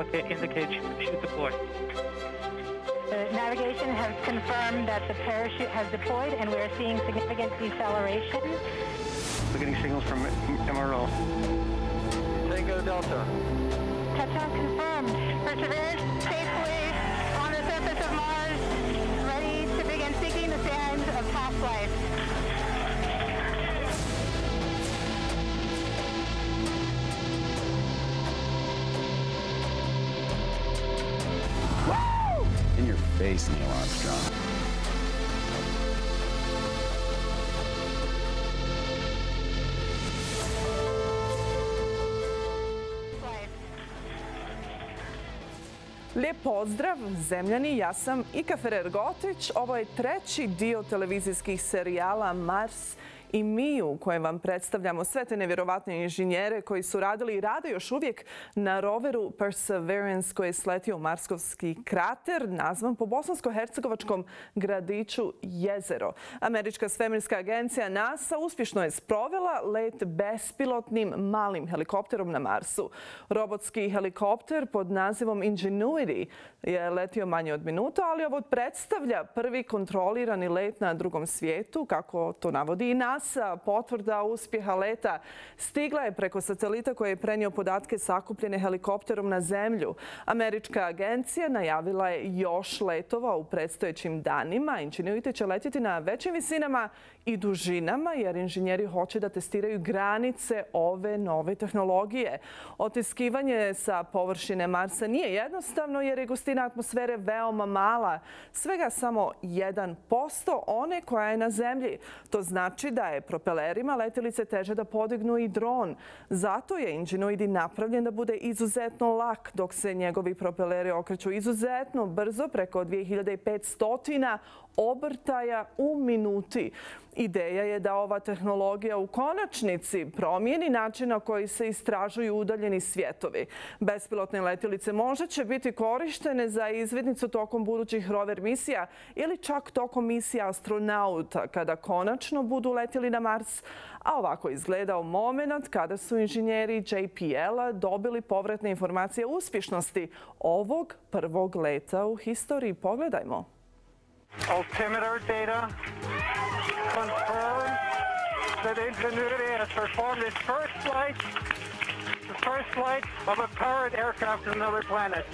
indicates chute deployed. Navigation has confirmed that the parachute has deployed, and we are seeing significant deceleration. We're getting signals from MRO. Tango Delta. Touchdown confirmed. Perseverance safely on the surface of Mars, ready to begin seeking the signs of past life. In your face, Neil Armstrong. Lijep pozdrav, zemljani, ja sam Ika Ferer-Gotić. Ovo je treći dio televizijskih serijala Mars i mi, u kojem vam predstavljamo sve te nevjerovatne inženjere koji su radili i rade još uvijek na roveru Perseverance koji je sletio u marskovski krater nazvan po bosansko-hercegovačkom gradiću Jezero. Američka svemirska agencija NASA uspješno je sprovela let bespilotnim malim helikopterom na Marsu. Robotski helikopter pod nazivom Ingenuity je letio manje od minuta, ali ovo predstavlja prvi kontrolirani let na drugom svijetu, kako to navodi i NASA. Potvrda uspjeha leta stigla je preko satelita koji je prenio podatke sakupljene helikopterom na zemlju. Američka agencija najavila je još letova u predstojećim danima. Ingenuity će letjeti na većim visinama i dužinama jer inženjeri hoće da testiraju granice ove nove tehnologije. Otiskivanje sa površine Marsa nije jednostavno jer je gustina atmosfere veoma mala, svega samo 1% one koja je na zemlji. To znači da je propelerima letjelice teže da podignu i dron. Zato je Ingenuity napravljen da bude izuzetno lak, dok se njegovi propeleri okreću izuzetno brzo preko 2500 obrtaja u minuti. Ideja je da ova tehnologija u konačnici promijeni način na koji se istražuju udaljeni svijetovi. Bespilotne letjelice možda će biti korištene za izvidnicu tokom budućih rover misija ili čak tokom misija astronauta kada konačno budu letjeli na Mars. A ovako izgledao moment kada su inženjeri JPL-a dobili povratne informacije o uspješnosti ovog prvog leta u historiji. Pogledajmo. Altimeter data confirm that Ingenuity has performed its first flight of a powered aircraft to another planet.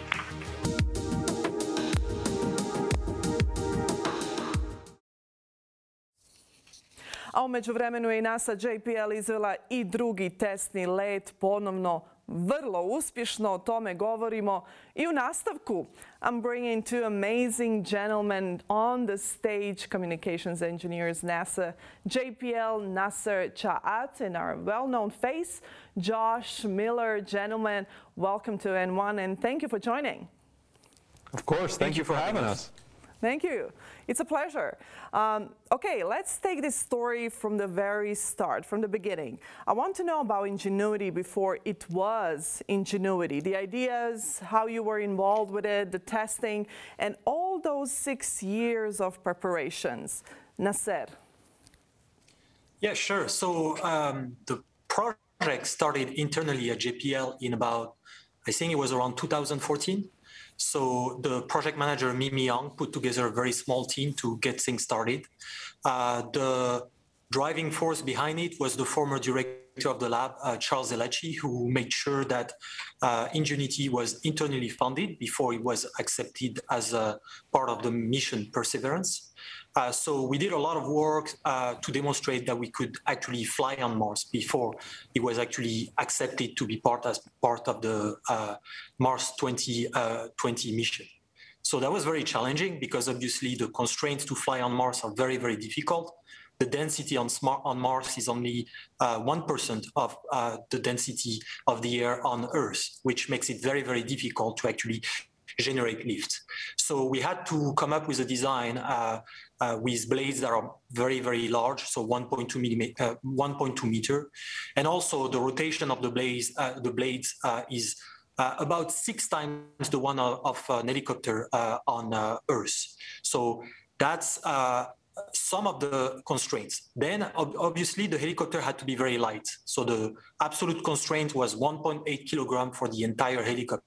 A u međuvremenu je i NASA JPL izvela i drugi testni let, ponovno vrlo uspješno, o tome govorimo i u nastavku. I'm bringing two amazing gentlemen on the stage, communications engineers, NASA, JPL, Nasser Chaat, and our well-known face, Josh Miller. Gentlemen, welcome to N1 and thank you for joining. Of course, thank you for having us. Thank you. It's a pleasure. Okay, let's take this story from the very start, from the beginning. I want to know about Ingenuity before it was Ingenuity, the ideas, how you were involved with it, the testing, and all those 6 years of preparations. Nasser. Yeah, sure. So the project started internally at JPL in about, I think it was around 2014. So the project manager, Mimi Young, put together a very small team to get things started. The driving force behind it was the former director of the lab, Charles Treći, who made sure that Ingenuity was internally funded before it was accepted as a part of the mission Perseverance. So we did a lot of work to demonstrate that we could actually fly on Mars before it was actually accepted to be part of the Mars 2020 mission. So that was very challenging because obviously the constraints to fly on Mars are very, very difficult. The density on Mars is only 1% of the density of the air on Earth, which makes it very, very difficult to actually generate lift. So we had to come up with a design with blades that are very, very large, so 1.2 meter. And also the rotation of the blades is about 6 times the one of an helicopter on Earth. So that's some of the constraints. Then obviously the helicopter had to be very light. So the absolute constraint was 1.8 kilogram for the entire helicopter.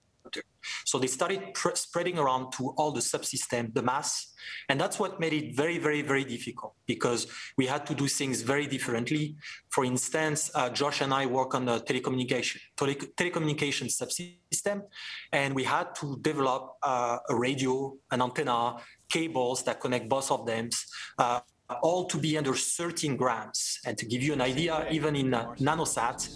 So they started spreading around to all the subsystems, the mass, and that's what made it very, very, very difficult because we had to do things very differently. For instance, Josh and I work on the telecommunication subsystem, and we had to develop a radio, an antenna, cables that connect both of them, all to be under 13 grams. And to give you an idea, even in nanosat,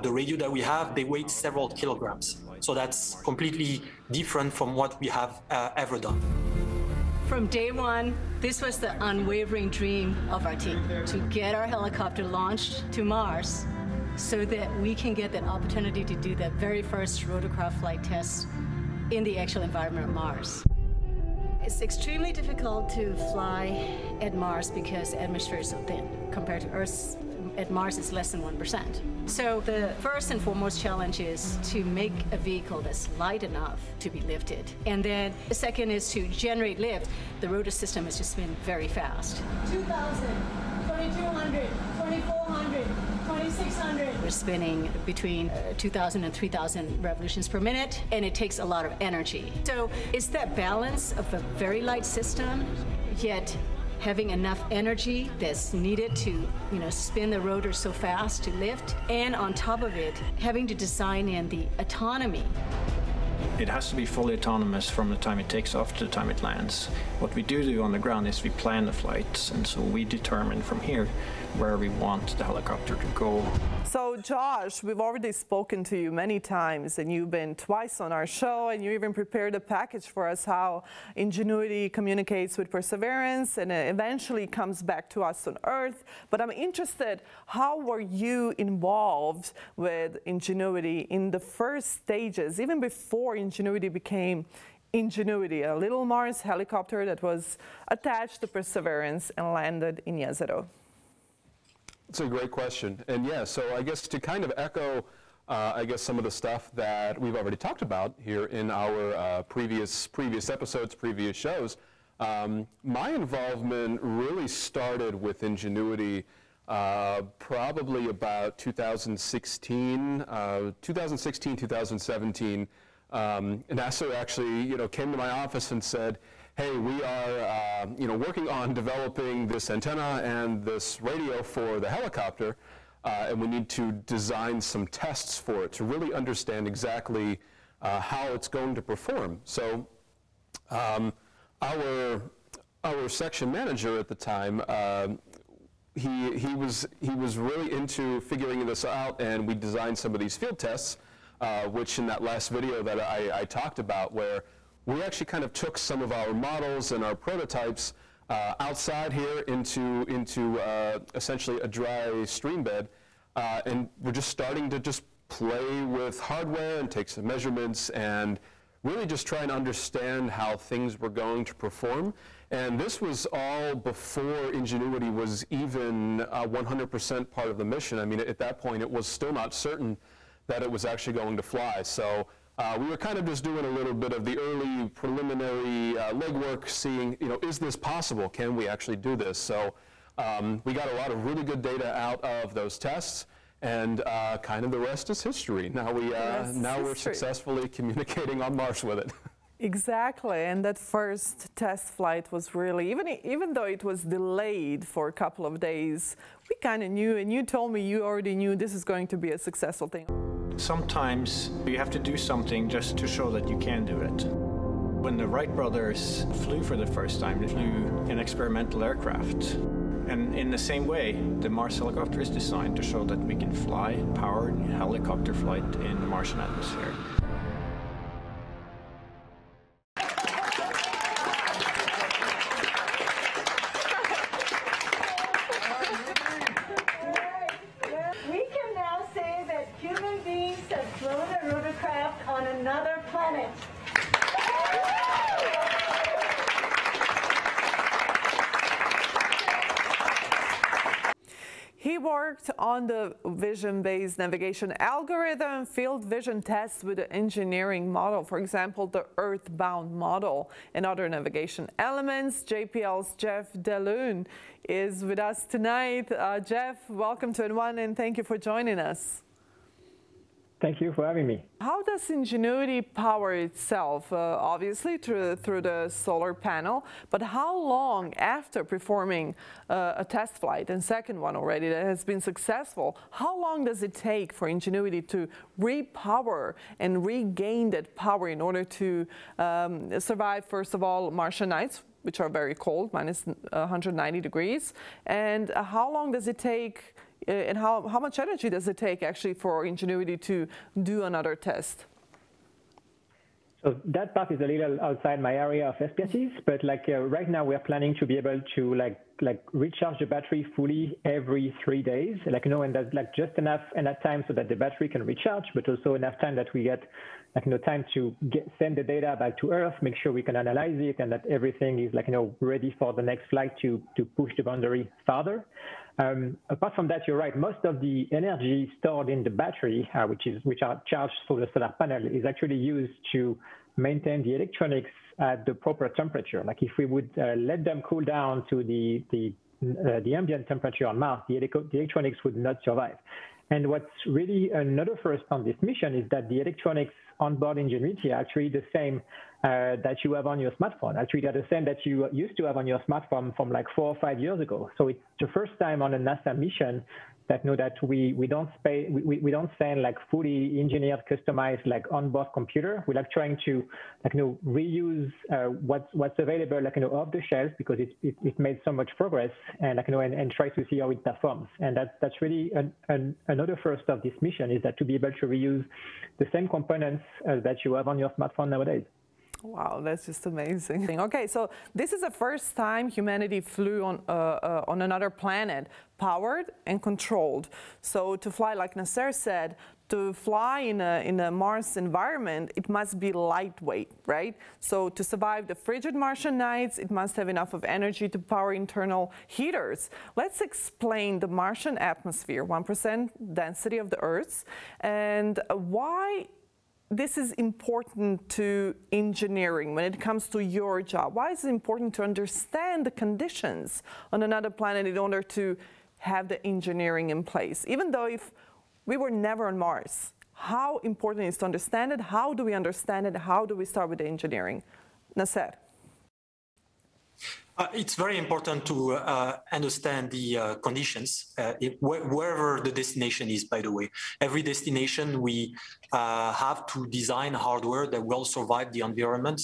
the radio that we have, they weigh several kilograms. So that's completely different from what we have ever done. From day one, this was the unwavering dream of our team, to get our helicopter launched to Mars so that we can get that opportunity to do that very first rotorcraft flight test in the actual environment of Mars. It's extremely difficult to fly at Mars because the atmosphere is so thin. Compared to Earth, at Mars it's less than 1%. So the first and foremost challenge is to make a vehicle that's light enough to be lifted. And then the second is to generate lift. The rotor system has just been very fast. 2,000, 2,200, 2,400, 2,600. We're spinning between 2,000 and 3,000 revolutions per minute, and it takes a lot of energy. So it's that balance of a very light system, yet having enough energy that's needed to, spin the rotor so fast to lift, and on top of it, having to design in the autonomy. It has to be fully autonomous from the time it takes off to the time it lands. What we do on the ground is we plan the flights, and so we determine from here where we want the helicopter to go. So Josh, we've already spoken to you many times, and you've been twice on our show, and you even prepared a package for us how Ingenuity communicates with Perseverance and it eventually comes back to us on Earth. But I'm interested, how were you involved with Ingenuity in the first stages, even before Ingenuity became Ingenuity, a little Mars helicopter that was attached to Perseverance and landed in Jezero? It's a great question. And yeah, so I guess to kind of echo, some of the stuff that we've already talked about here in our previous episodes, previous shows, my involvement really started with Ingenuity probably about 2016, 2017. NASA actually, came to my office and said, hey, we are, working on developing this antenna and this radio for the helicopter, and we need to design some tests for it to really understand exactly how it's going to perform. So our section manager at the time, he was really into figuring this out, and we designed some of these field tests, which in that last video that I talked about, where we actually kind of took some of our models and our prototypes outside here into essentially a dry stream bed, and we're just starting to just play with hardware and take some measurements and really just try and understand how things were going to perform. And this was all before Ingenuity was even 100% part of the mission. I mean, at that point, it was still not certain that it was actually going to fly. So we were kind of just doing a little bit of the early preliminary legwork, seeing, is this possible? Can we actually do this? So we got a lot of really good data out of those tests, and kind of the rest is history. Now we're successfully communicating on Mars with it. Exactly, and that first test flight was really, even though it was delayed for a couple of days, we kind of knew, and you told me you already knew this is going to be a successful thing. Sometimes you have to do something just to show that you can do it. When the Wright brothers flew for the first time, they flew an experimental aircraft. And in the same way, the Mars helicopter is designed to show that we can fly powered helicopter flight in the Martian atmosphere. We can now say that human beings have flown a rotorcraft on another planet. He worked on the vision-based navigation algorithm, field vision tests with the engineering model, for example, the earthbound model and other navigation elements. JPL's Jeff DeLune is with us tonight. Jeff, welcome to N1 and thank you for joining us. Thank you for having me. How does Ingenuity power itself? Obviously through the solar panel, but how long after performing a test flight, and second one already that has been successful, how long does it take for Ingenuity to repower and regain that power in order to survive, first of all, Martian nights, which are very cold, minus 190 degrees, and how long does it take and how much energy does it take actually for Ingenuity to do another test? So that part is a little outside my area of expertise, but right now we're planning to be able to recharge the battery fully every 3 days, and that's just enough time so that the battery can recharge, but also enough time that we get time to send the data back to Earth, make sure we can analyze it, and that everything is ready for the next flight to push the boundary farther. Apart from that, you're right. Most of the energy stored in the battery, which are charged through the solar panel, is actually used to maintain the electronics at the proper temperature. Like if we would let them cool down to the ambient temperature on Mars, the electronics would not survive. And what's really another first on this mission is that the electronics on board Ingenuity are actually the same that you have on your smartphone. Actually, they're the same that you used to have on your smartphone from 4 or 5 years ago. So it's the first time on a NASA mission that we don't send fully engineered, customized onboard computer. We're trying to reuse what's available off the shelf because it made so much progress, and and try to see how it performs. And that's really another first of this mission, is that to be able to reuse the same components that you have on your smartphone nowadays. Wow, that's just amazing. Okay, so this is the first time humanity flew on another planet, powered and controlled. So to fly, like Nasser said, to fly in a Mars environment, it must be lightweight, right? So to survive the frigid Martian nights, it must have enough of energy to power internal heaters. Let's explain the Martian atmosphere, 1% density of the Earth's, and why this is important to engineering when it comes to your job. Why is it important to understand the conditions on another planet in order to have the engineering in place? Even though if we were never on Mars, how important it is to understand it? How do we understand it? How do we start with the engineering? Nasser. It's very important to understand the conditions, wherever the destination is, by the way. Every destination, we have to design hardware that will survive the environment.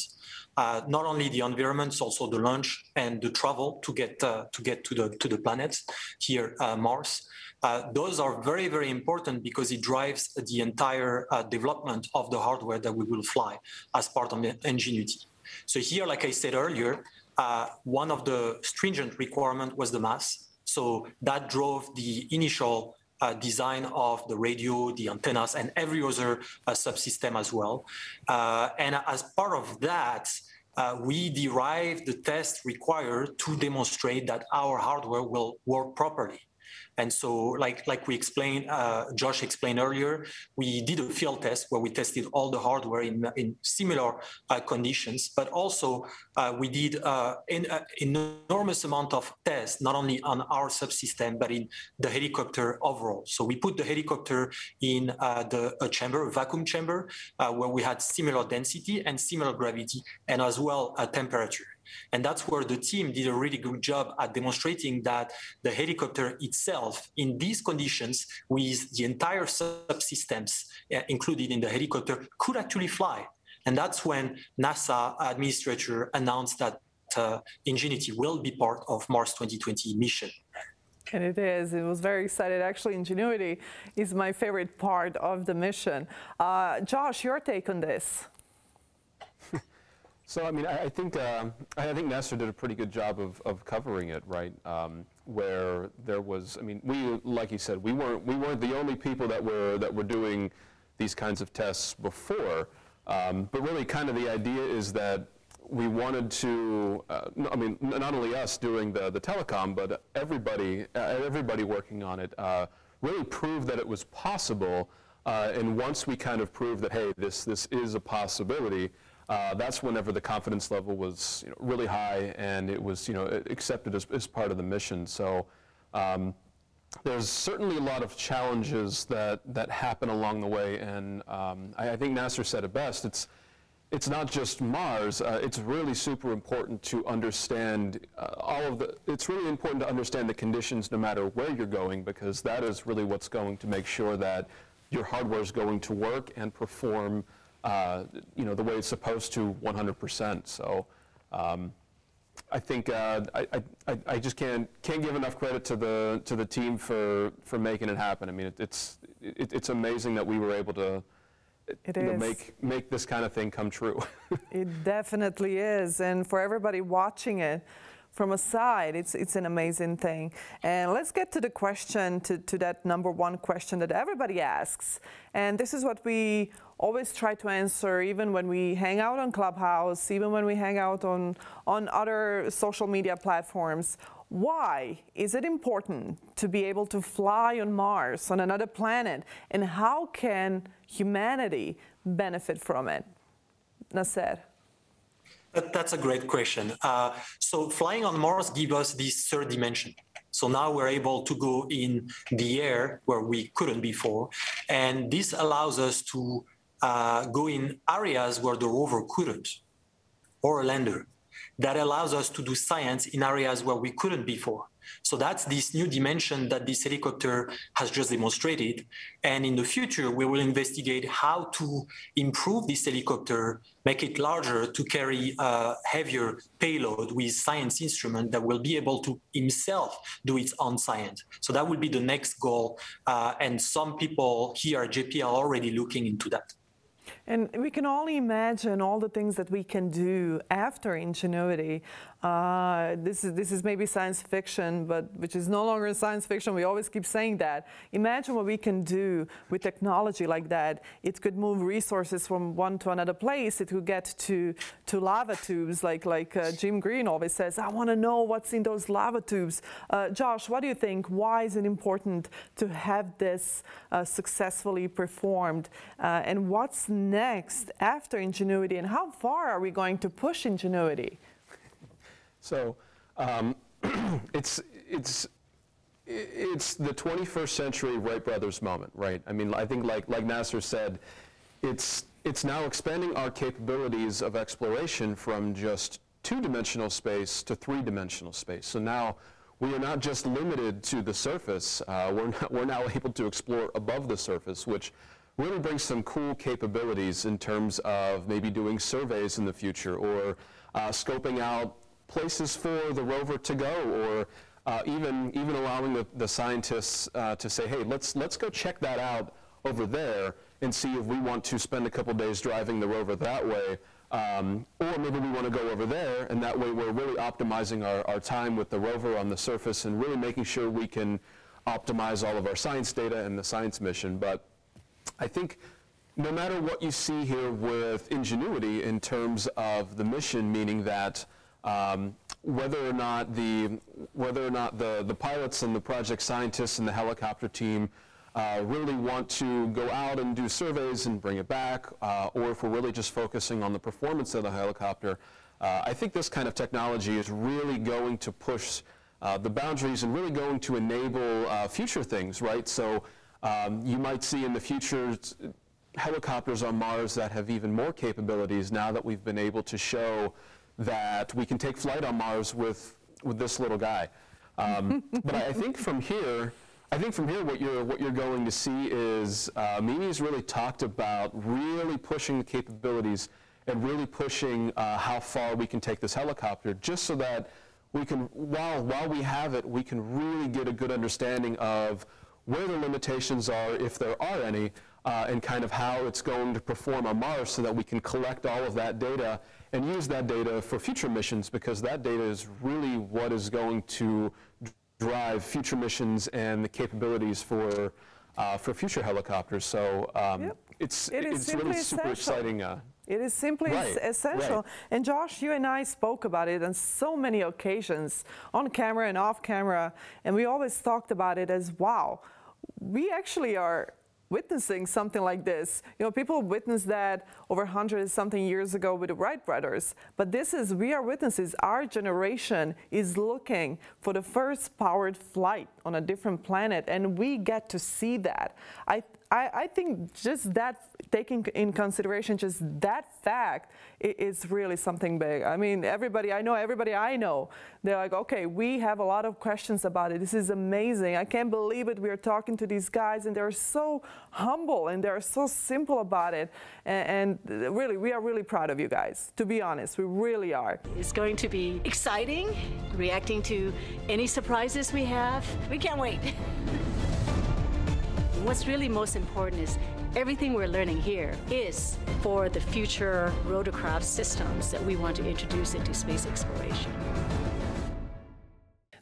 Not only the environment, also the launch and the travel to get to the planet, here, Mars. Those are very, very important because it drives the entire development of the hardware that we will fly as part of the Ingenuity. So here, like I said earlier, one of the stringent requirements was the mass. So that drove the initial design of the radio, the antennas, and every other subsystem as well. And as part of that, we derived the test required to demonstrate that our hardware will work properly. And so, like we explained, Josh explained earlier, we did a field test where we tested all the hardware in similar conditions, but also we did an enormous amount of tests, not only on our subsystem, but in the helicopter overall. So we put the helicopter in a chamber, a vacuum chamber, where we had similar density and similar gravity, and as well temperature. And that's where the team did a really good job at demonstrating that the helicopter itself, in these conditions, with the entire subsystems included in the helicopter, could actually fly. And that's when NASA administrator announced that Ingenuity will be part of Mars 2020 mission. And it is. It was very exciting. Actually, Ingenuity is my favorite part of the mission. Josh, your take on this? So, I mean, I think Nasser did a pretty good job of covering it, right? Where there was, I mean, like he said, we weren't the only people that were doing these kinds of tests before. But really, kind of the idea is that we wanted to, I mean, not only us doing the telecom, but everybody working on it, really prove that it was possible. And once we kind of proved that, hey, this is a possibility. That's whenever the confidence level was really high, and it was accepted as part of the mission. So there's certainly a lot of challenges that happen along the way, and I think Nasser said it best. It's not just Mars. It's really super important to understand it's really important to understand the conditions no matter where you're going, because that is really what's going to make sure that your hardware is going to work and perform, the way it's supposed to 100%. So I think I just can't give enough credit to the team for making it happen. I mean, it's amazing that we were able to make this kind of thing come true. It definitely is, and for everybody watching it from a side, it's an amazing thing. And let's get to the question, to that number one question that everybody asks. And this is what we always try to answer, even when we hang out on Clubhouse, even when we hang out on other social media platforms. Why is it important to be able to fly on Mars, on another planet, and how can humanity benefit from it? Nasser. That's a great question. So flying on Mars gives us this third dimension. So now we're able to go in the air where we couldn't before, and this allows us to go in areas where the rover couldn't, or a lander. That allows us to do science in areas where we couldn't before. So that's this new dimension that this helicopter has just demonstrated. And in the future, we will investigate how to improve this helicopter, make it larger to carry a heavier payload with science instrument that will be able to himself do its own science. So that will be the next goal. And some people here at JPL are already looking into that. And we can only imagine all the things that we can do after Ingenuity. This is maybe science fiction, but which is no longer science fiction. We always keep saying that. Imagine what we can do with technology like that. It could move resources from one to another place. It could get to lava tubes, like Jim Green always says, I want to know what's in those lava tubes. Josh, what do you think? Why is it important to have this successfully performed? And what's next after Ingenuity, and how far are we going to push Ingenuity? So it's the 21st century Wright brothers moment, right? I mean, I think like Nasser said, it's now expanding our capabilities of exploration from just two-dimensional space to three-dimensional space. So now we are not just limited to the surface. We're now able to explore above the surface, which really brings some cool capabilities in terms of maybe doing surveys in the future, or scoping out places for the rover to go, or even allowing the scientists to say, hey, let's go check that out over there and see if we want to spend a couple days driving the rover that way, or maybe we want to go over there, and that way we're really optimizing our time with the rover on the surface and really making sure we can optimize all of our science data and the science mission. But I think no matter what you see here with Ingenuity in terms of the mission, meaning that whether or not the pilots and the project scientists and the helicopter team really want to go out and do surveys and bring it back, or if we're really just focusing on the performance of the helicopter, I think this kind of technology is really going to push the boundaries and really going to enable future things, right? So you might see in the future helicopters on Mars that have even more capabilities now that we've been able to show that we can take flight on Mars with this little guy. But I think from here, what you're going to see is Mimi's really talked about really pushing the capabilities and really pushing how far we can take this helicopter, just so that we can, while we have it, we can really get a good understanding of where the limitations are, if there are any, and kind of how it's going to perform on Mars, so that we can collect all of that data and use that data for future missions, because that data is really what is going to drive future missions and the capabilities for future helicopters. So it's really super exciting. It is simply essential. Right. And Josh, you and I spoke about it on so many occasions, on camera and off camera, and we always talked about it as, wow, we actually are witnessing something like this. You know, people witnessed that over 100-something years ago with the Wright brothers. But we are witnesses. Our generation is looking for the first powered flight on a different planet, and we get to see that. I think just that, taking in consideration just that fact, is really something big. I mean, everybody I know, they're like, okay, we have a lot of questions about it. This is amazing. I can't believe it. We are talking to these guys, and they're so humble, and they're so simple about it. And really, we are really proud of you guys, to be honest. We really are. It's going to be exciting, reacting to any surprises we have. We can't wait. What's really most important is everything we're learning here is for the future rotorcraft systems that we want to introduce into space exploration.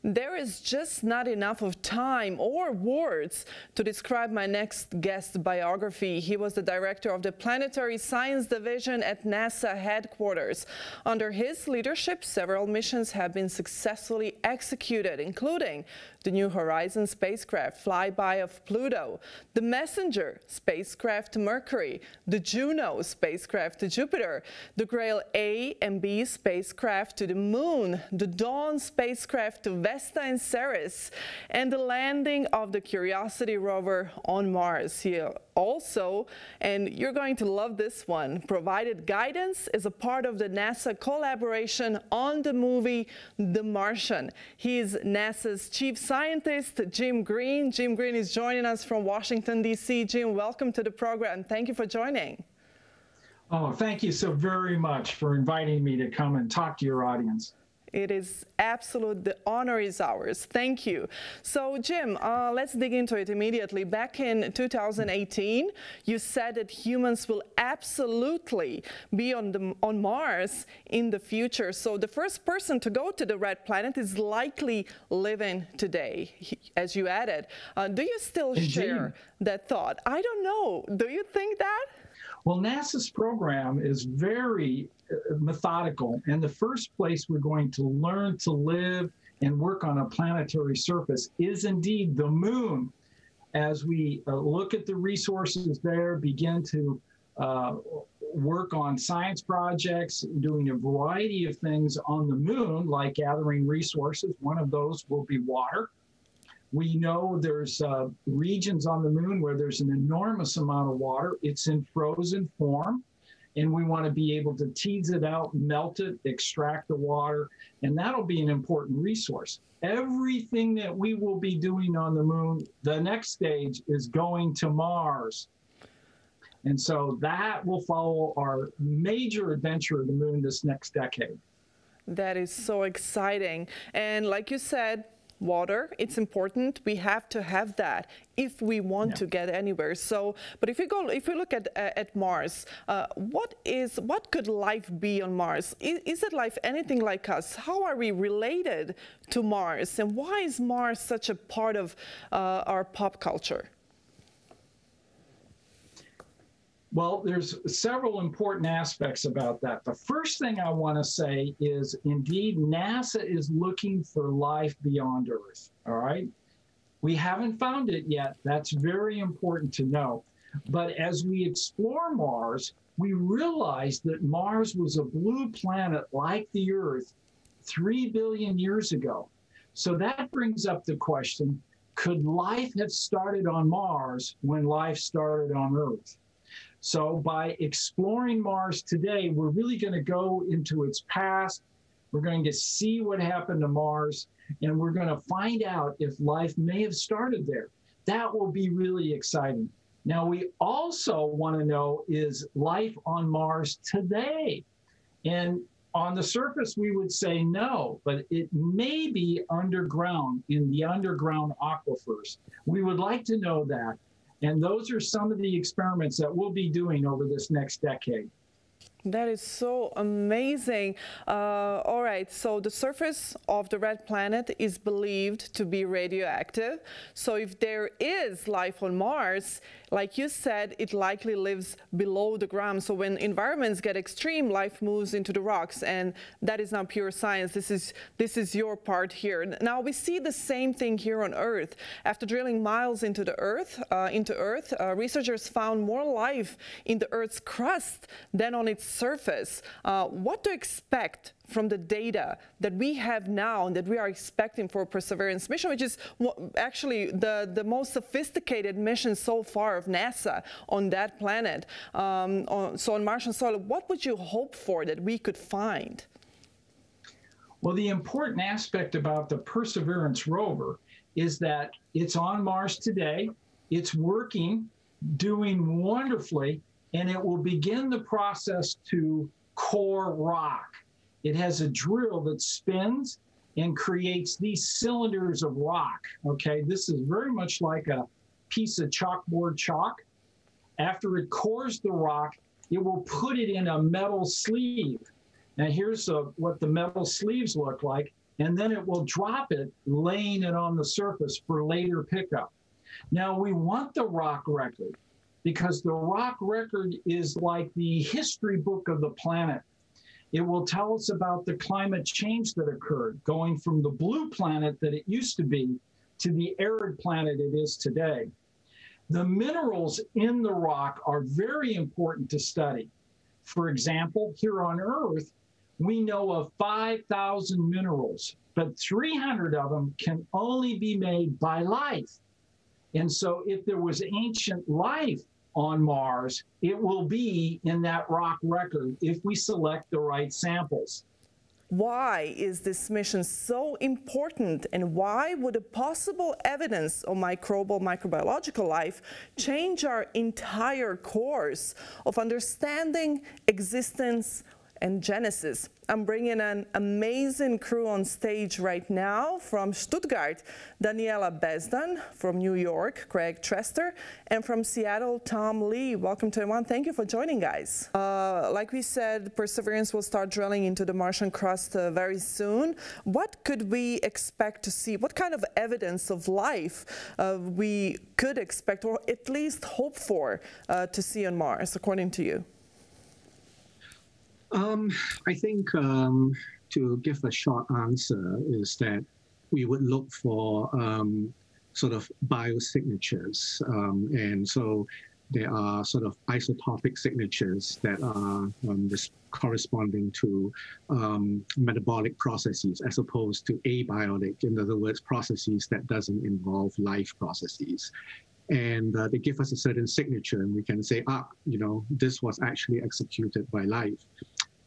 There is just not enough of time or words to describe my next guest's biography. He was the director of the Planetary Science Division at NASA headquarters. Under his leadership, several missions have been successfully executed, including the New Horizons spacecraft flyby of Pluto, the Messenger spacecraft to Mercury, the Juno spacecraft to Jupiter, the Grail A and B spacecraft to the Moon, the Dawn spacecraft to Vesta and Ceres, and the landing of the Curiosity rover on Mars. He also, and you're going to love this one, provided guidance as a part of the NASA collaboration on the movie The Martian. He is NASA's chief scientist, Jim Green. Jim Green is joining us from Washington, D.C. Jim, welcome to the program. Thank you for joining. Oh, thank you so very much for inviting me to come and talk to your audience. It is absolute, the honor is ours. Thank you. So Jim, let's dig into it immediately. Back in 2018, you said that humans will absolutely be on Mars in the future. So the first person to go to the red planet is likely living today, as you added. Do you still share that thought? I don't know. Do you think that? Well, NASA's program is very methodical, and the first place we're going to learn to live and work on a planetary surface is indeed the moon. As we look at the resources there, begin to work on science projects, doing a variety of things on the moon, like gathering resources. One of those will be water. We know there's regions on the moon where there's an enormous amount of water. It's in frozen form, and we want to be able to tease it out, melt it, extract the water, and that'll be an important resource. Everything that we will be doing on the moon, the next stage is going to Mars. And so that will follow our major adventure of the moon this next decade. That is so exciting. And like you said, water, it's important. We have to have that if we want to get anywhere. So, but if we look at Mars, what could life be on Mars? Is it life anything like us? How are we related to Mars? And why is Mars such a part of our pop culture? Well, there's several important aspects about that. The first thing I want to say is, indeed, NASA is looking for life beyond Earth, all right? We haven't found it yet. That's very important to know. But as we explore Mars, we realize that Mars was a blue planet like the Earth 3 billion years ago. So that brings up the question, could life have started on Mars when life started on Earth? So by exploring Mars today, we're really going to go into its past. We're going to see what happened to Mars, and we're going to find out if life may have started there. That will be really exciting. Now, we also want to know, is life on Mars today? And on the surface, we would say no, but it may be underground, in the underground aquifers. We would like to know that. And those are some of the experiments that we'll be doing over this next decade. That is so amazing. All right, so the surface of the red planet is believed to be radioactive. So if there is life on Mars, like you said, it likely lives below the ground. So when environments get extreme, life moves into the rocks, and that is not pure science. This is your part here. Now we see the same thing here on Earth. After drilling miles into the Earth, researchers found more life in the Earth's crust than on its surface. What to expect from the data that we have now and that we are expecting for Perseverance mission, which is actually the most sophisticated mission so far of NASA on that planet, so on Martian soil? What would you hope for that we could find? Well, the important aspect about the Perseverance rover is that it's on Mars today, it's working, doing wonderfully, and it will begin the process to core rock. It has a drill that spins and creates these cylinders of rock, okay? This is very much like a piece of chalkboard chalk. After it cores the rock, it will put it in a metal sleeve. Now here's what the metal sleeves look like, and then it will drop it, laying it on the surface for later pickup. Now we want the rock record because the rock record is like the history book of the planet. It will tell us about the climate change that occurred, going from the blue planet that it used to be to the arid planet it is today. The minerals in the rock are very important to study. For example, here on Earth, we know of 5,000 minerals, but 300 of them can only be made by life. And so if there was ancient life on Mars, it will be in that rock record if we select the right samples. Why is this mission so important, and why would a possible evidence of microbiological life change our entire course of understanding, existence, and genesis? I'm bringing an amazing crew on stage right now. From Stuttgart, Daniela Bezdan. From New York, Craig Trester. And from Seattle, Tom Lee. Welcome to everyone. Thank you for joining, guys. Like we said, Perseverance will start drilling into the Martian crust very soon. What could we expect to see? What kind of evidence of life we could expect, or at least hope for, to see on Mars, according to you? I think to give a short answer is that we would look for sort of biosignatures. And so there are sort of isotopic signatures that are corresponding to metabolic processes as opposed to abiotic, in other words, processes that doesn't involve life processes. And they give us a certain signature, and we can say, you know, this was actually executed by life.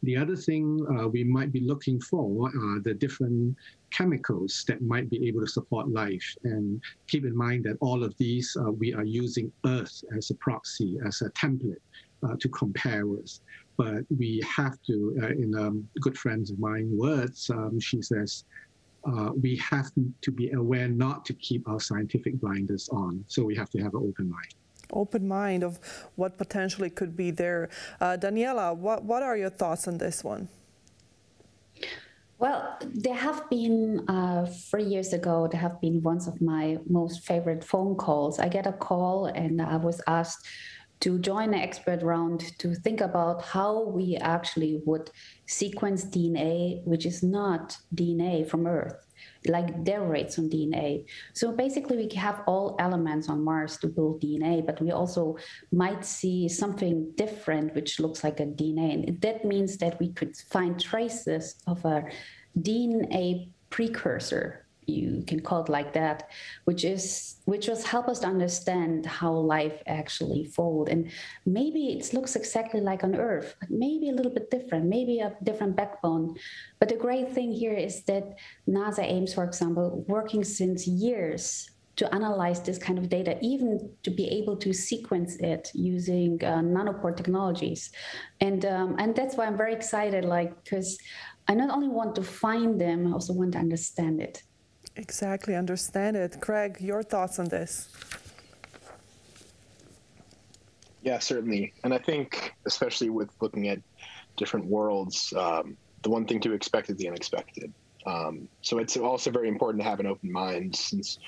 The other thing we might be looking for are the different chemicals that might be able to support life. And keep in mind that all of these, we are using Earth as a proxy, as a template to compare with. But we have to, in a good friend of mine words, she says, we have to be aware not to keep our scientific blinders on. So we have to have an open mind. Open mind of what potentially could be there. Daniela, what are your thoughts on this one? Well, there have been, 3 years ago, there have been one of my most favorite phone calls. I get a call and I was asked to join an expert round to think about how we actually would sequence DNA, which is not DNA from Earth, like derivates on DNA. So basically we have all elements on Mars to build DNA, but we also might see something different which looks like a DNA. And that means that we could find traces of a DNA precursor, you can call it like that, which will help us to understand how life actually folded. And maybe it looks exactly like on Earth, but maybe a little bit different, maybe a different backbone. But the great thing here is that NASA aims, for example, working since years to analyze this kind of data, even to be able to sequence it using nanopore technologies. And that's why I'm very excited, because I not only want to find them, I also want to understand it. Exactly, understand it. Craig, your thoughts on this? Yeah, certainly. And I think, especially with looking at different worlds, the one thing to expect is the unexpected. So it's also very important to have an open mind, since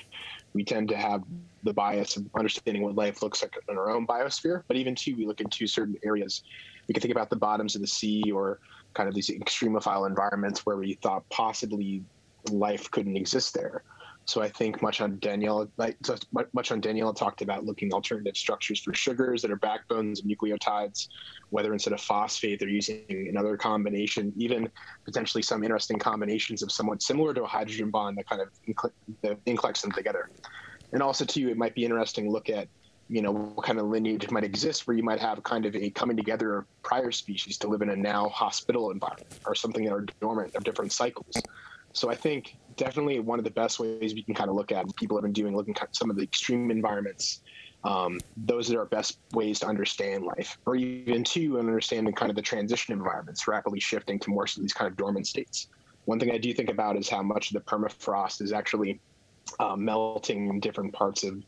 we tend to have the bias of understanding what life looks like in our own biosphere. But even too, we look into certain areas. We can think about the bottoms of the sea or kind of these extremophile environments where we thought possibly life couldn't exist there. So I think much on Danielle talked about looking alternative structures for sugars that are backbones of nucleotides, whether instead of phosphate, they're using another combination, even potentially some interesting combinations of somewhat similar to a hydrogen bond that kind of includes them together. And also too, it might be interesting to look at, what kind of lineage might exist where you might have kind of a coming together of prior species to live in a now hospitable environment or something that are dormant of different cycles. So I think definitely one of the best ways we can kind of look at, people have been doing, looking at some of the extreme environments, those are our best ways to understand life, or even to understanding kind of the transition environments, rapidly shifting to more of these kind of dormant states. One thing I do think about is how much of the permafrost is actually melting in different parts of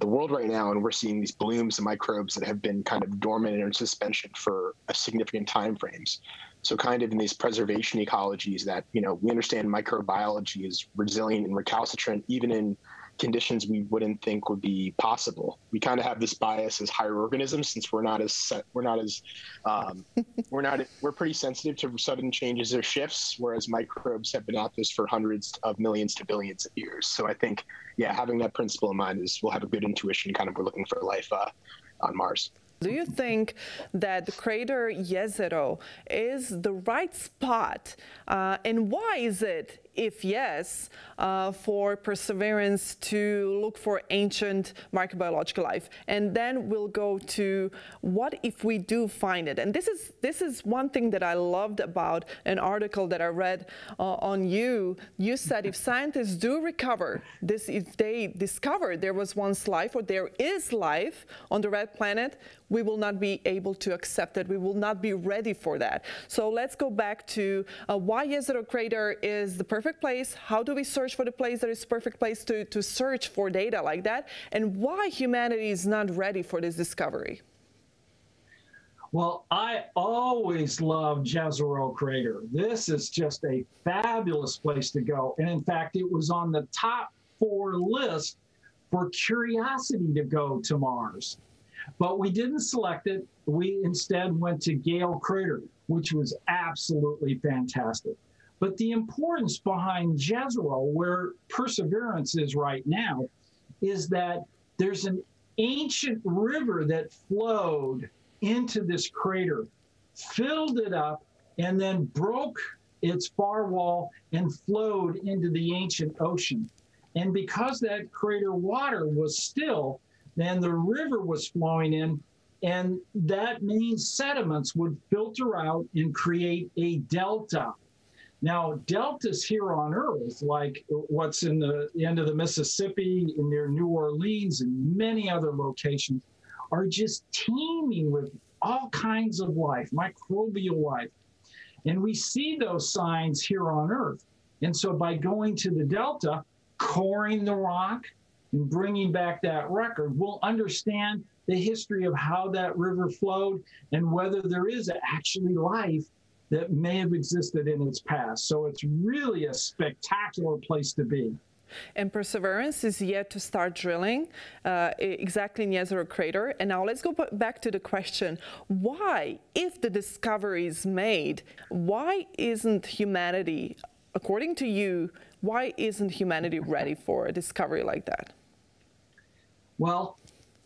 the world right now, and we're seeing these blooms of microbes that have been kind of dormant and in suspension for a significant time frames. So kind of in these preservation ecologies that, we understand microbiology is resilient and recalcitrant even in conditions we wouldn't think would be possible. We kind of have this bias as higher organisms since we're pretty sensitive to sudden changes or shifts, whereas microbes have been at this for hundreds of millions to billions of years. So I think, having that principle in mind is we'll have a good intuition kind of we're looking for life on Mars. Do you think that the crater Jezero is the right spot? And why is it, if yes, for Perseverance to look for ancient microbiological life? And then we'll go to what if we do find it? And this is one thing that I loved about an article that I read on you. You said if scientists do recover this, if they discover there was once life or there is life on the red planet, we will not be able to accept it. We will not be ready for that. So let's go back to why Jezero crater is the perfect place. How do we search for the place that is perfect place to search for data like that? And why humanity is not ready for this discovery? Well, I always loved Jezero crater. This is just a fabulous place to go. And in fact, it was on the top 4 list for curiosity to go to Mars. But we didn't select it. We instead went to Gale Crater, which was absolutely fantastic. But the importance behind Jezero, where Perseverance is right now, is that there's an ancient river that flowed into this crater, filled it up, and then broke its far wall and flowed into the ancient ocean. And because that crater water was still, then the river was flowing in, and that means sediments would filter out and create a delta. Now, deltas here on Earth, like what's in the end of the Mississippi, near New Orleans, and many other locations, are just teeming with all kinds of life, microbial life. And we see those signs here on Earth. And so by going to the delta, coring the rock, and bringing back that record, we'll understand the history of how that river flowed and whether there is actually life that may have existed in its past. So it's really a spectacular place to be. And Perseverance is yet to start drilling exactly in Jezero crater. And now let's go back to the question, why, if the discovery is made, why isn't humanity, according to you, why isn't humanity ready for a discovery like that? Well,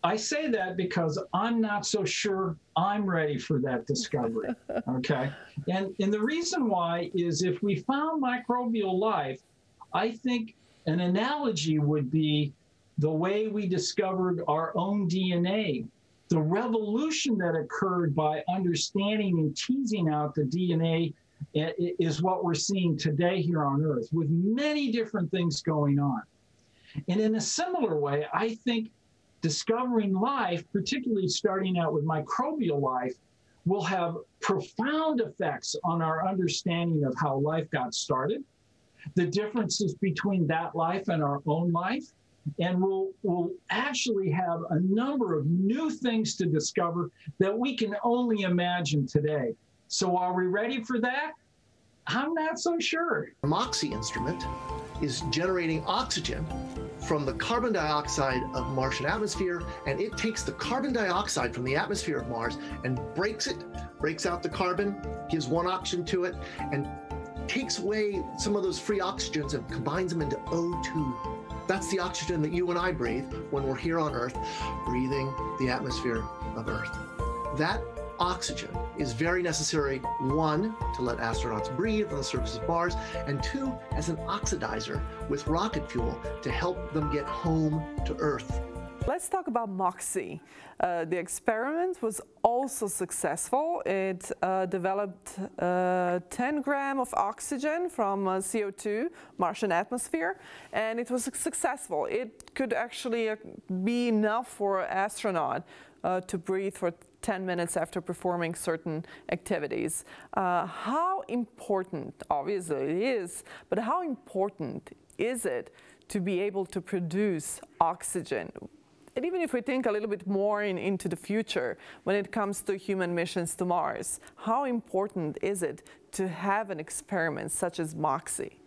I say that because I'm not so sure I'm ready for that discovery, okay? And the reason why is if we found microbial life, I think an analogy would be the way we discovered our own DNA. The revolution that occurred by understanding and teasing out the DNA is what we're seeing today here on Earth, with many different things going on. And in a similar way, I think discovering life, particularly starting out with microbial life, will have profound effects on our understanding of how life got started, the differences between that life and our own life, and we'll actually have a number of new things to discover that we can only imagine today. So are we ready for that? I'm not so sure. The MOXIE instrument is generating oxygen from the carbon dioxide of Martian atmosphere, and it takes the carbon dioxide from the atmosphere of Mars and breaks out the carbon, gives one oxygen to it, and takes away some of those free oxygens and combines them into O2. That's the oxygen that you and I breathe when we're here on Earth, breathing the atmosphere of Earth. That oxygen is very necessary, one, to let astronauts breathe on the surface of Mars, and two, as an oxidizer with rocket fuel to help them get home to Earth. Let's talk about MOXIE. The experiment was also successful. It developed 10 grams of oxygen from CO2, Martian atmosphere, and it was successful. It could actually be enough for an astronaut to breathe for 10 minutes after performing certain activities. How important, obviously it is, but how important is it to be able to produce oxygen? And even if we think a little bit more into the future, when it comes to human missions to Mars, how important is it to have an experiment such as MOXIE?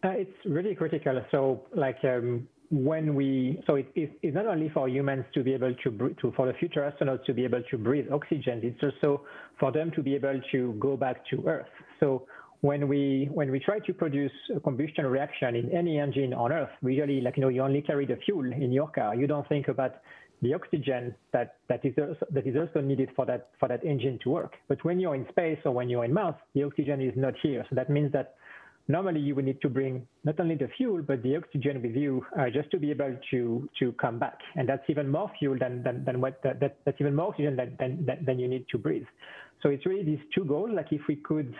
It's really critical. So, like, it's not only for humans to be able to for the future astronauts to be able to breathe oxygen, it's also for them to be able to go back to Earth. So when we try to produce a combustion reaction in any engine on Earth, usually, like, you only carry the fuel in your car. You don't think about the oxygen that is also needed for that engine to work. But when you're in space or when you're in Mars, the oxygen is not here. So that means that normally you would need to bring not only the fuel but the oxygen with you just to be able to come back, and that's even more fuel that's even more oxygen than you need to breathe. So it's really these two goals. Like, if we could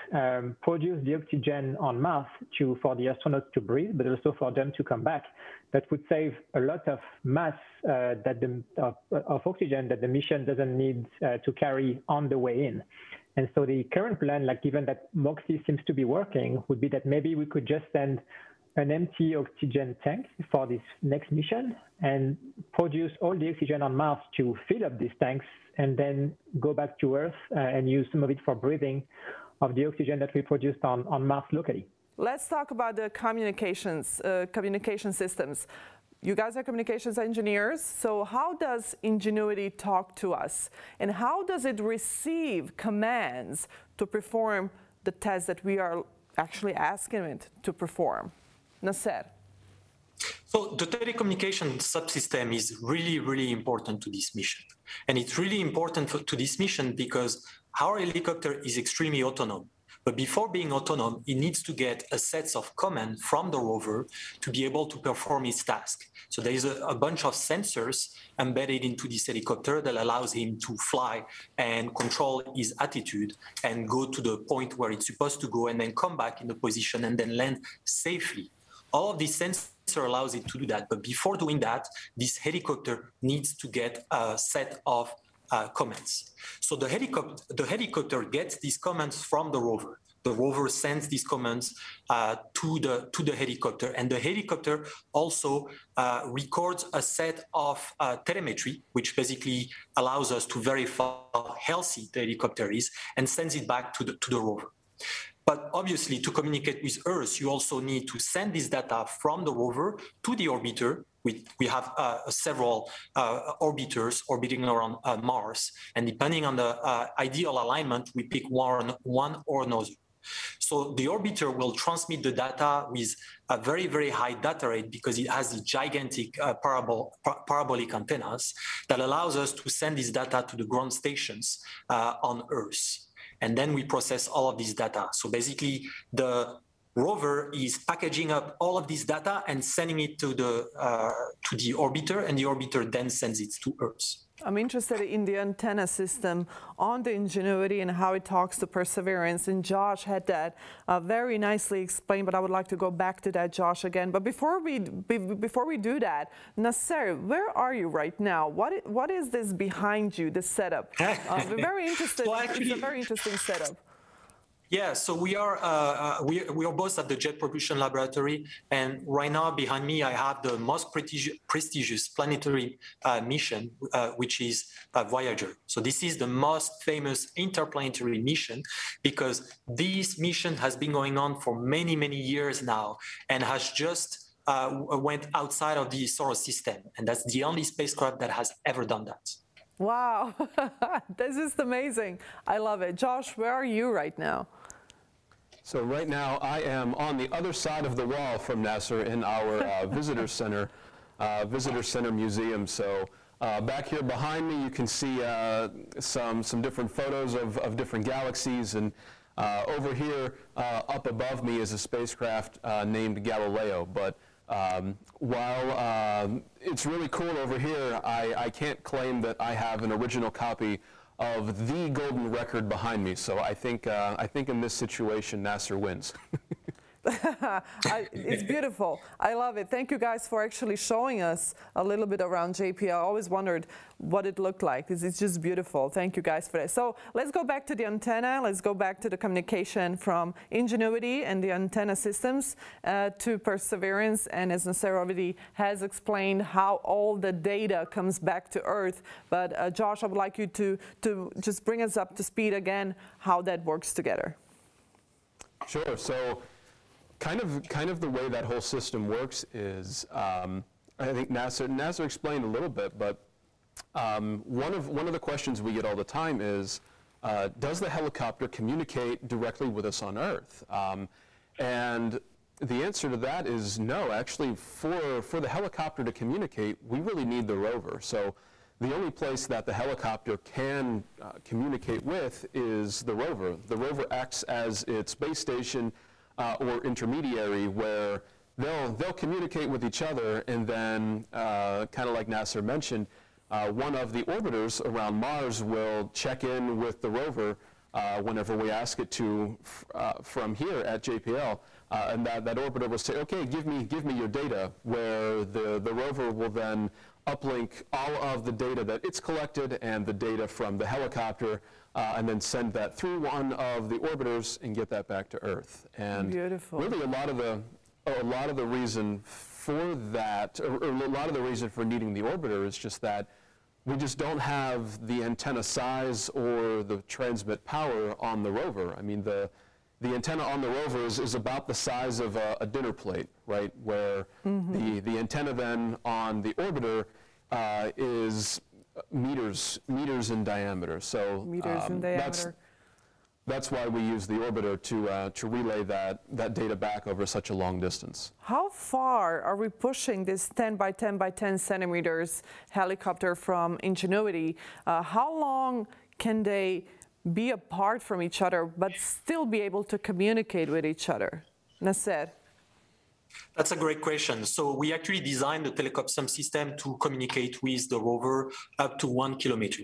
produce the oxygen on Mars for the astronauts to breathe, but also for them to come back, that would save a lot of mass of oxygen that the mission doesn't need to carry on the way in. And so the current plan, like, given that MOXIE seems to be working, would be that maybe we could just send an empty oxygen tank for this next mission and produce all the oxygen on Mars to fill up these tanks, and then go back to Earth and use some of it for breathing of the oxygen that we produced on Mars locally. Let's talk about the communication systems. You guys are communications engineers, so how does Ingenuity talk to us? And how does it receive commands to perform the tests that we are actually asking it to perform? Nasser. So the telecommunication subsystem is really, really important to this mission. And it's really important to this mission because our helicopter is extremely autonomous. But before being autonomous, it needs to get a set of commands from the rover to be able to perform its task. So there is a bunch of sensors embedded into this helicopter that allows him to fly and control his attitude and go to the point where it's supposed to go and then come back in the position and then land safely. All of these sensors allows it to do that. But before doing that, this helicopter needs to get a set of commands. So the helicopter gets these commands from the rover. The rover sends these commands to the helicopter, and the helicopter also records a set of telemetry, which basically allows us to verify how healthy the helicopter is, and sends it back to the rover. But obviously, to communicate with Earth, you also need to send this data from the rover to the orbiter. We have several orbiters orbiting around Mars, and depending on the ideal alignment, we pick one or another. So the orbiter will transmit the data with a very, very high data rate because it has these gigantic parabolic antennas that allows us to send this data to the ground stations on Earth. And then we process all of this data. So basically, the rover is packaging up all of this data and sending it to the orbiter, and the orbiter then sends it to Earth. I'm interested in the antenna system on the Ingenuity and how it talks to Perseverance, and Josh had that very nicely explained, but I would like to go back to that, Josh, again. But before we do that, Nasser, where are you right now? What is this behind you, this setup? We're very interested. So actually, it's a very interesting setup. Yeah, so we are both at the Jet Propulsion Laboratory, and right now behind me I have the most prestigious planetary mission, which is Voyager. So this is the most famous interplanetary mission because this mission has been going on for many, many years now and has just went outside of the solar system, and that's the only spacecraft that has ever done that. Wow, this is amazing. I love it. Josh, where are you right now? So right now I am on the other side of the wall from NASA in our visitor center museum. So back here behind me you can see some different photos of different galaxies, and over here up above me is a spacecraft named Galileo. But while it's really cool over here, I can't claim that I have an original copy of the golden record behind me. So I think in this situation, NASA wins. It's beautiful. I love it. Thank you guys for actually showing us a little bit around JPL. I always wondered what it looked like. It's just beautiful. Thank you guys for that. So let's go back to the antenna. Let's go back to the communication from Ingenuity and the antenna systems to Perseverance. And as Nasser already has explained how all the data comes back to Earth. But Josh, I would like you to just bring us up to speed again how that works together. Sure. So kind of the way that whole system works is, I think NASA explained a little bit, but one of the questions we get all the time is, does the helicopter communicate directly with us on Earth? And the answer to that is no. Actually, for the helicopter to communicate, we really need the rover. So the only place that the helicopter can communicate with is the rover. The rover acts as its base station or intermediary, where they'll communicate with each other, and then kind of like Nasser mentioned, one of the orbiters around Mars will check in with the rover whenever we ask it to from here at JPL, and that orbiter will say, okay, give me your data, where the rover will then uplink all of the data that it's collected and the data from the helicopter, and then send that through one of the orbiters and get that back to Earth. And beautiful. Really, a lot of the reason for that, or a lot of the reason for needing the orbiter, is just that we just don't have the antenna size or the transmit power on the rover. I mean, the antenna on the rover is about the size of a dinner plate, right? Where the antenna then on the orbiter is meters in diameter. So meters in diameter. That's why we use the orbiter to relay that data back over such a long distance. How far are we pushing this 10 by 10 by 10 centimeters helicopter from Ingenuity? How long can they be apart from each other but still be able to communicate with each other? Nasser. That's a great question. So we actually designed the helicopter system to communicate with the rover up to 1 kilometer.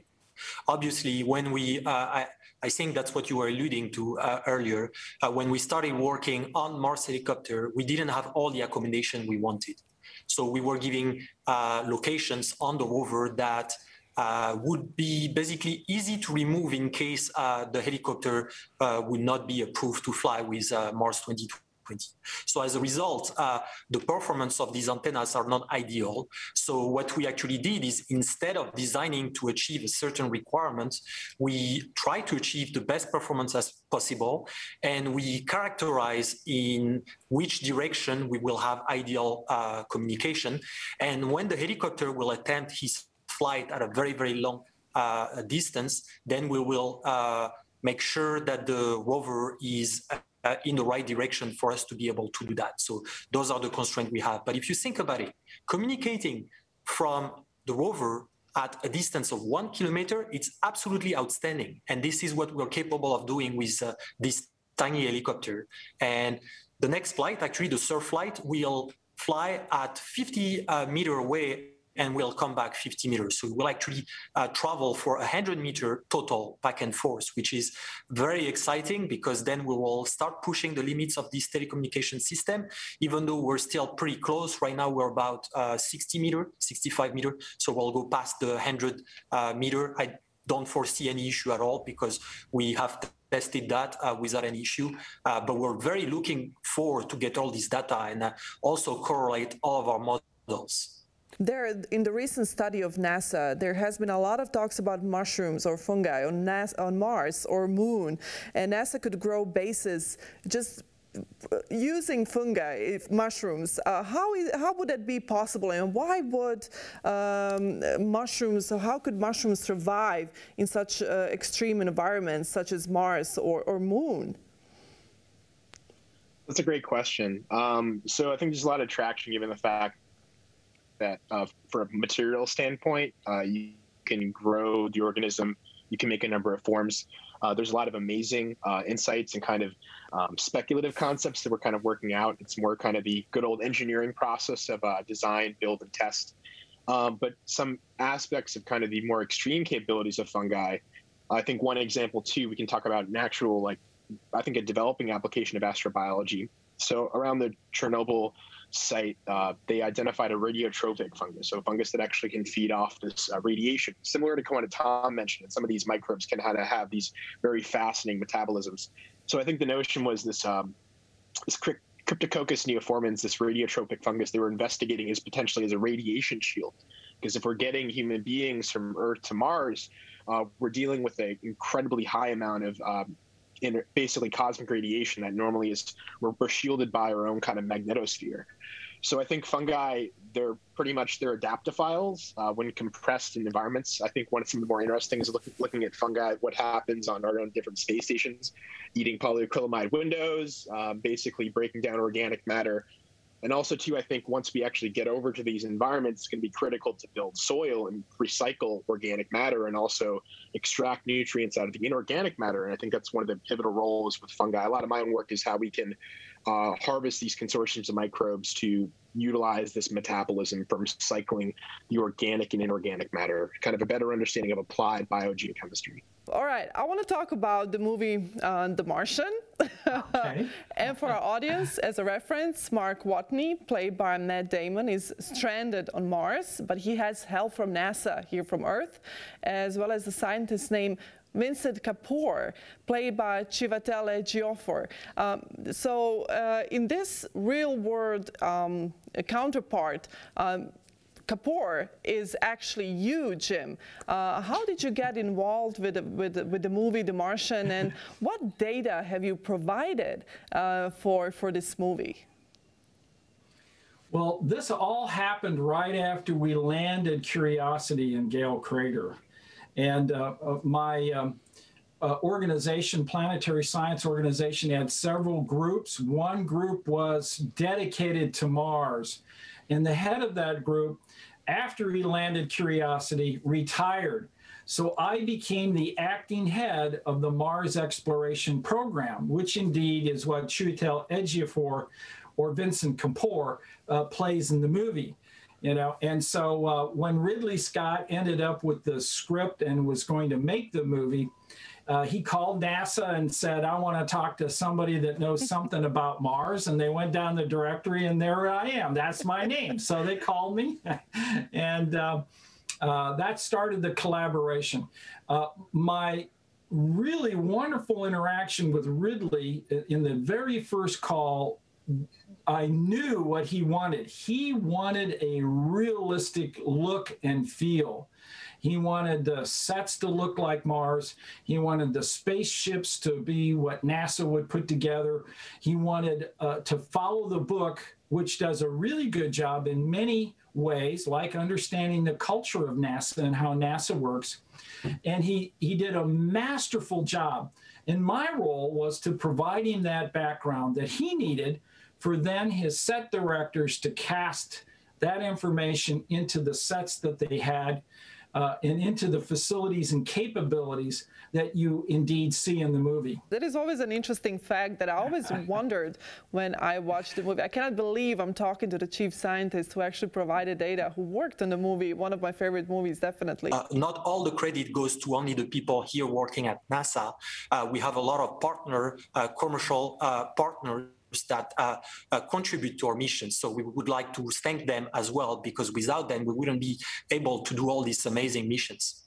Obviously, when we, I think that's what you were alluding to earlier, when we started working on Mars helicopter, we didn't have all the accommodation we wanted. So we were giving locations on the rover that would be basically easy to remove in case the helicopter would not be approved to fly with Mars 2020. So as a result, the performance of these antennas are not ideal. So what we actually did is, instead of designing to achieve a certain requirement, we try to achieve the best performance as possible, and we characterize in which direction we will have ideal communication. And when the helicopter will attempt his flight at a very, very long distance, then we will make sure that the rover is in the right direction for us to be able to do that. So those are the constraints we have. But if you think about it, communicating from the rover at a distance of 1 kilometer, it's absolutely outstanding. And this is what we're capable of doing with this tiny helicopter. And the next flight, actually the surf flight, will fly at 50 meter away and we'll come back 50 meters. So we'll actually travel for 100 meter total back and forth, which is very exciting, because then we will start pushing the limits of this telecommunication system, even though we're still pretty close. Right now, we're about 60 meter, 65 meter. So we'll go past the 100 meter. I don't foresee any issue at all, because we have tested that without any issue. But we're very looking forward to get all this data and also correlate all of our models. There, in the recent study of NASA, there has been a lot of talks about mushrooms or fungi on Mars or Moon, and NASA could grow bases just using fungi, mushrooms, how would that be possible, and why would how could mushrooms survive in such extreme environments such as Mars or Moon? That's a great question. So I think there's a lot of traction given the fact that from a material standpoint, you can grow the organism, you can make a number of forms. There's a lot of amazing insights and kind of speculative concepts that we're kind of working out. It's more kind of the good old engineering process of design, build, and test. But some aspects of kind of the more extreme capabilities of fungi, I think one example too, we can talk about an actual, like, I think a developing application of astrobiology. So around the Chernobyl site, they identified a radiotrophic fungus, so a fungus that actually can feed off this radiation, similar to what Tom mentioned. Some of these microbes can have these very fascinating metabolisms. So I think the notion was this Cryptococcus neoformans, this radiotrophic fungus, they were investigating as potentially as a radiation shield. Because if we're getting human beings from Earth to Mars, we're dealing with an incredibly high amount of basically cosmic radiation that normally is, we're shielded by our own kind of magnetosphere. So I think fungi, they're adaptophiles when compressed in environments. I think one of some of the more interesting is looking at fungi, what happens on our own different space stations, eating polyacrylamide windows, basically breaking down organic matter. And also, too, I think once we actually get over to these environments, it's going to be critical to build soil and recycle organic matter and also extract nutrients out of the inorganic matter. And I think that's one of the pivotal roles with fungi. A lot of my own work is how we can harvest these consortiums of microbes to utilize this metabolism from recycling the organic and inorganic matter, kind of a better understanding of applied biogeochemistry. All right, I want to talk about the movie The Martian. Okay. And for our audience, as a reference, Mark Watney, played by Matt Damon, is stranded on Mars, but he has help from NASA here from Earth, as well as a scientist named Vincent Kapoor, played by Chiwetel Ejiofor. In this real-world counterpart, Kapoor is you, Jim. How did you get involved with the movie The Martian, and what data have you provided for this movie? Well, this all happened right after we landed Curiosity in Gale Crater. And my organization, Planetary Science Organization, had several groups. One group was dedicated to Mars. And the head of that group, after he landed Curiosity, retired. So I became the acting head of the Mars Exploration Program, which indeed is what Chiwetel Ejiofor or Vincent Kapoor plays in the movie. You know, and so when Ridley Scott ended up with the script and was going to make the movie, he called NASA and said, I want to talk to somebody that knows something about Mars. And they went down the directory, and there I am. That's my name. So they called me, and that started the collaboration. My really wonderful interaction with Ridley in the very first call, I knew what he wanted. He wanted a realistic look and feel. He wanted the sets to look like Mars. He wanted the spaceships to be what NASA would put together. He wanted to follow the book, which does a really good job in many ways, like understanding the culture of NASA and how NASA works. And he did a masterful job. And my role was to provide him that background that he needed for then his set directors to cast that information into the sets that they had and into the facilities and capabilities that you indeed see in the movie. That is always an interesting fact that I always wondered when I watched the movie. I cannot believe I'm talking to the chief scientist who actually provided data, who worked on the movie, one of my favorite movies, definitely. Not all the credit goes to only the people here working at NASA. We have a lot of commercial partners that contribute to our mission. So we would like to thank them as well, because without them, we wouldn't be able to do all these amazing missions.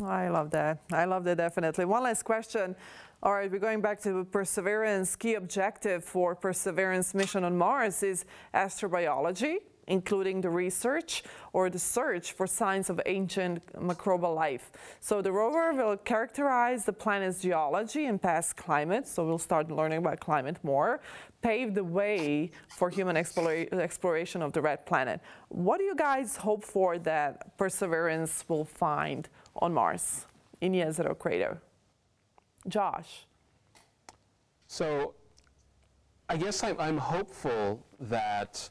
I love that. I love that, definitely. One last question. All right, we're going back to Perseverance. Key objective for Perseverance mission on Mars is astrobiology. including the research or the search for signs of ancient microbial life. So the rover will characterize the planet's geology and past climate, so we'll start learning about climate more, pave the way for human exploration of the red planet. What do you guys hope for that Perseverance will find on Mars in Jezero crater? Josh? So I guess I'm hopeful that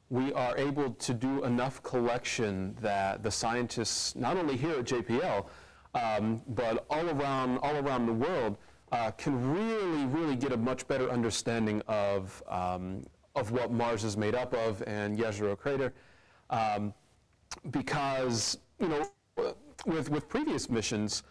we are able to do enough collection that the scientists, not only here at JPL, but all around the world, can really get a much better understanding of what Mars is made up of and Jezero crater, because with previous missions,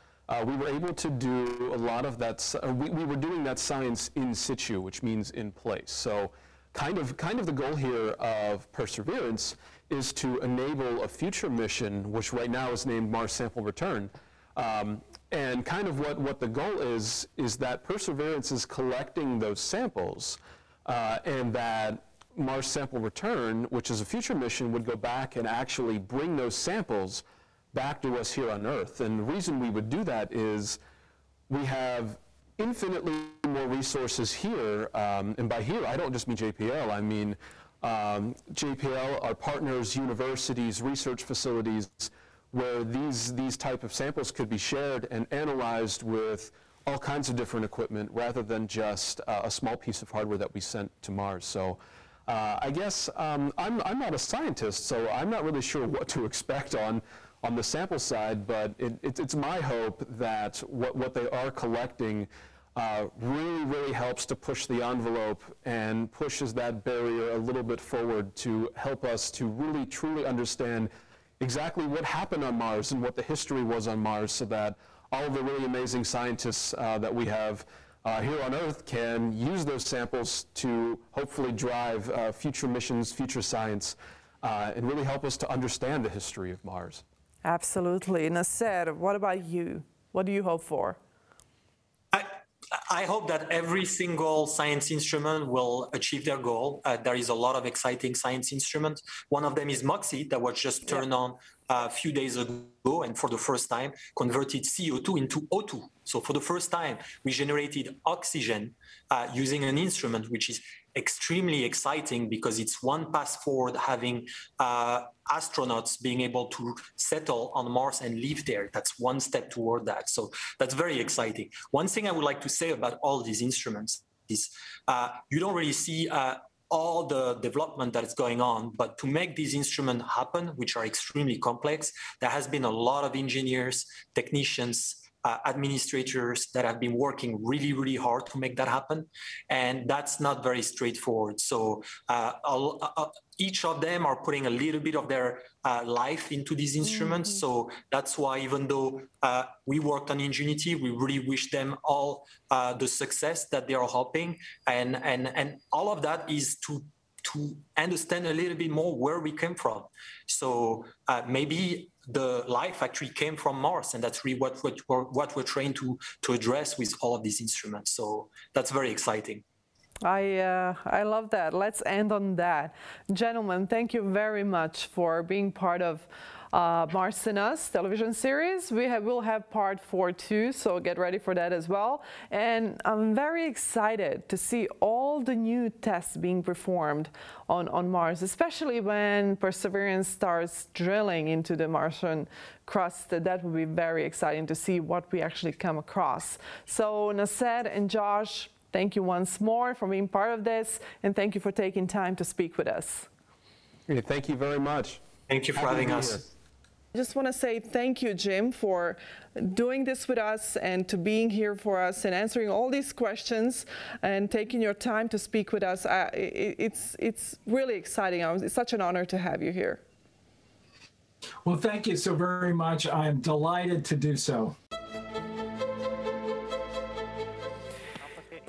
we were able to do a lot of that. We were doing that science in situ, which means in place. So, kind of the goal here of Perseverance is to enable a future mission, which right now is named Mars Sample Return. And kind of what the goal is that Perseverance is collecting those samples, and that Mars Sample Return, which is a future mission, would go back and actually bring those samples back to us here on Earth. And the reason we would do that is we have infinitely more resources here, and by here I don't just mean JPL, I mean JPL, our partners, universities, research facilities, where these type of samples could be shared and analyzed with all kinds of different equipment rather than just a small piece of hardware that we sent to Mars. So I guess I'm not a scientist, so I'm not really sure what to expect on the sample side, but it's my hope that what they are collecting really helps to push the envelope and pushes that barrier a little bit forward to help us to really truly understand exactly what happened on Mars and what the history was on Mars, so that all of the really amazing scientists that we have here on Earth can use those samples to hopefully drive future missions, future science, and really help us to understand the history of Mars. Absolutely. Nasser, what about you? What do you hope for? I hope that every single science instrument will achieve their goal. There is a lot of exciting science instruments. One of them is MOXIE, that was just turned on a few days ago, and for the first time converted CO2 into O2. So for the first time, we generated oxygen using an instrument, which is extremely exciting because it's one pass forward, having astronauts being able to settle on Mars and live there. That's one step toward that. So that's very exciting. One thing I would like to say about all these instruments is you don't really see all the development that is going on, but to make these instruments happen, which are extremely complex, there has been a lot of engineers, technicians, administrators that have been working really hard to make that happen, and that's not very straightforward. So each of them are putting a little bit of their life into these instruments. So that's why, even though we worked on Ingenuity, we really wish them all the success that they are hoping, and all of that is to understand a little bit more where we came from. So maybe the life actually came from Mars, and that's really what we're trying to address with all of these instruments. So that's very exciting. I love that. Let's end on that. Gentlemen, thank you very much for being part of Mars and Us television series. We'll have part 4 too, so get ready for that as well. And I'm very excited to see all the new tests being performed on Mars, especially when Perseverance starts drilling into the Martian crust. That will be very exciting to see what we actually come across. So Nasser and Josh, thank you once more for being part of this, and thank you for taking time to speak with us. Thank you very much. Thank you for having us. I just want to say thank you, Jim, for doing this with us and to being here for us and answering all these questions and taking your time to speak with us. It's really exciting. It's such an honor to have you here. Well, thank you so very much. I'm delighted to do so.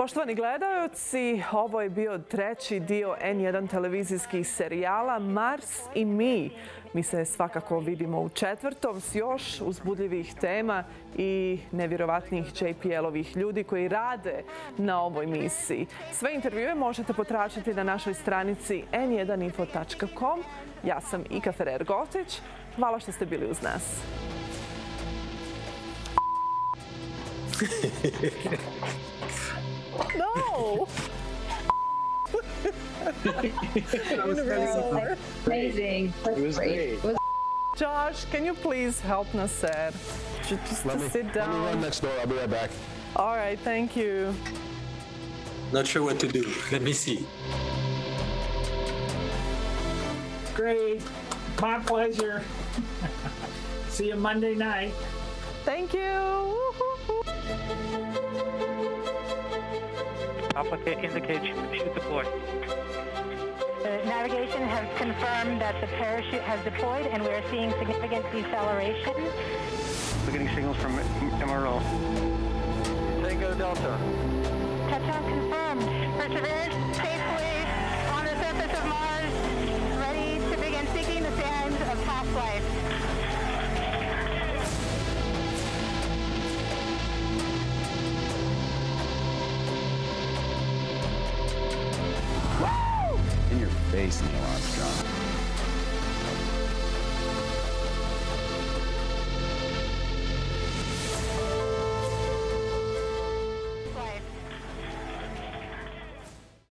Poštovani gledaoci, ovo je bio treći dio N1 televizijskih serijala Mars i mi. Mi se svakako vidimo u četvrtom s još uzbudljivih tema i nevjerovatnih JPL-ovih ljudi koji rade na ovoj misiji. Sve intervjue možete potražiti na našoj stranici n1info.com. Ja sam Ika Ferrer-Gotić. Hvala što ste bili uz nas. No! Amazing. It was great. Josh, can you please help Nasser? Just to sit down. Let me run next door. I'll be right back. All right, thank you. Not sure what to do. Let me see. Great. My pleasure. See you Monday night. Thank you. Applicate indicate chute deployed. The navigation has confirmed that the parachute has deployed and we are seeing significant deceleration. We're getting signals from MRO. Tango Delta. Touchdown confirmed. Perseverance safely on the surface of Mars, ready to begin seeking the signs of past life. In your face, Neil Armstrong.